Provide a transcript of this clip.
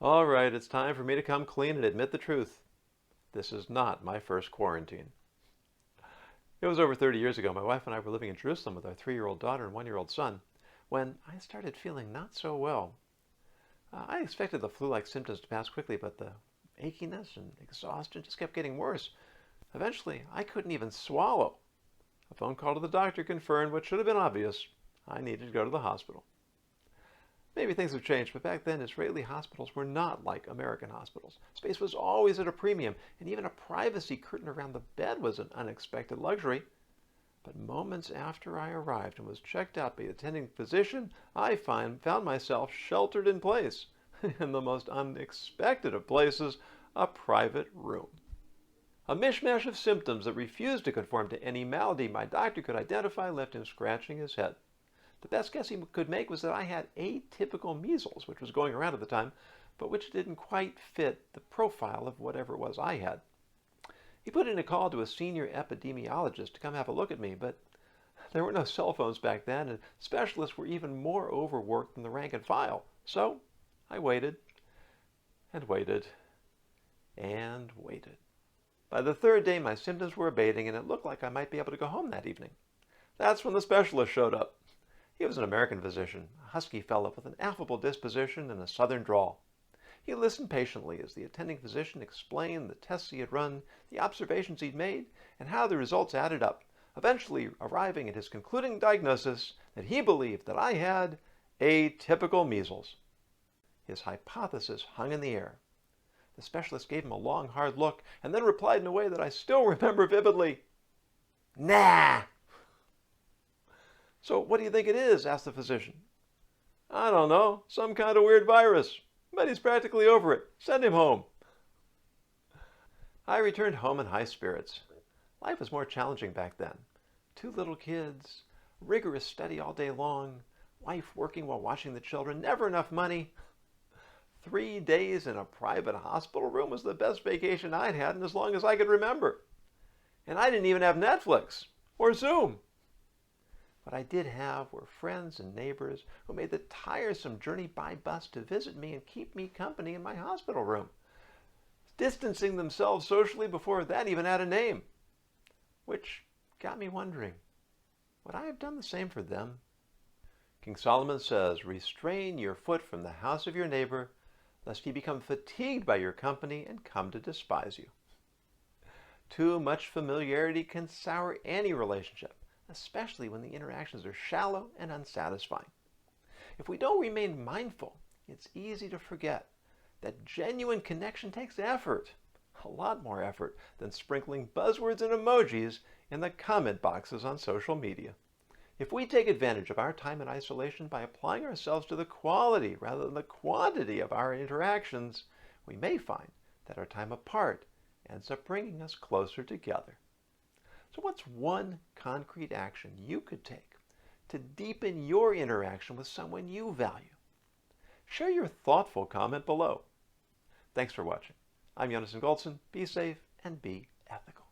All right, it's time for me to come clean and admit the truth. This is not my first quarantine. It was over 30 years ago. My wife and I were living in Jerusalem with our 3-year-old daughter and 1-year-old son when I started feeling not so well. I expected the flu-like symptoms to pass quickly, but the achiness and exhaustion just kept getting worse. Eventually, I couldn't even swallow. A phone call to the doctor confirmed what should have been obvious. I needed to go to the hospital. Maybe things have changed, but back then Israeli hospitals were not like American hospitals. Space was always at a premium, and even a privacy curtain around the bed was an unexpected luxury. But moments after I arrived and was checked out by the attending physician, I found myself sheltered in place, in the most unexpected of places, a private room. A mishmash of symptoms that refused to conform to any malady my doctor could identify left him scratching his head. The best guess he could make was that I had atypical measles, which was going around at the time, but which didn't quite fit the profile of whatever it was I had. He put in a call to a senior epidemiologist to come have a look at me, but there were no cell phones back then, and specialists were even more overworked than the rank and file. So I waited and waited and waited. By the third day, my symptoms were abating, and it looked like I might be able to go home that evening. That's when the specialist showed up. He was an American physician, a husky fellow with an affable disposition and a southern drawl. He listened patiently as the attending physician explained the tests he had run, the observations he'd made, and how the results added up, eventually arriving at his concluding diagnosis that he believed that I had atypical measles. His hypothesis hung in the air. The specialist gave him a long, hard look and then replied in a way that I still remember vividly. "Nah!" "So what do you think it is?" asked the physician. "I don't know, some kind of weird virus. But he's practically over it. Send him home." I returned home in high spirits. Life was more challenging back then. 2 little kids, rigorous study all day long, wife working while watching the children, never enough money. 3 days in a private hospital room was the best vacation I'd had in as long as I could remember. And I didn't even have Netflix or Zoom. What I did have were friends and neighbors who made the tiresome journey by bus to visit me and keep me company in my hospital room, distancing themselves socially before that even had a name. Which got me wondering, would I have done the same for them? King Solomon says, "Restrain your foot from the house of your neighbor, lest he become fatigued by your company and come to despise you." Too much familiarity can sour any relationship, especially when the interactions are shallow and unsatisfying. If we don't remain mindful, it's easy to forget that genuine connection takes effort, a lot more effort than sprinkling buzzwords and emojis in the comment boxes on social media. If we take advantage of our time in isolation by applying ourselves to the quality rather than the quantity of our interactions, we may find that our time apart ends up bringing us closer together. So what's one concrete action you could take to deepen your interaction with someone you value? Share your thoughtful comment below. Thanks for watching. I'm Jonas Goldson. Be safe and be ethical.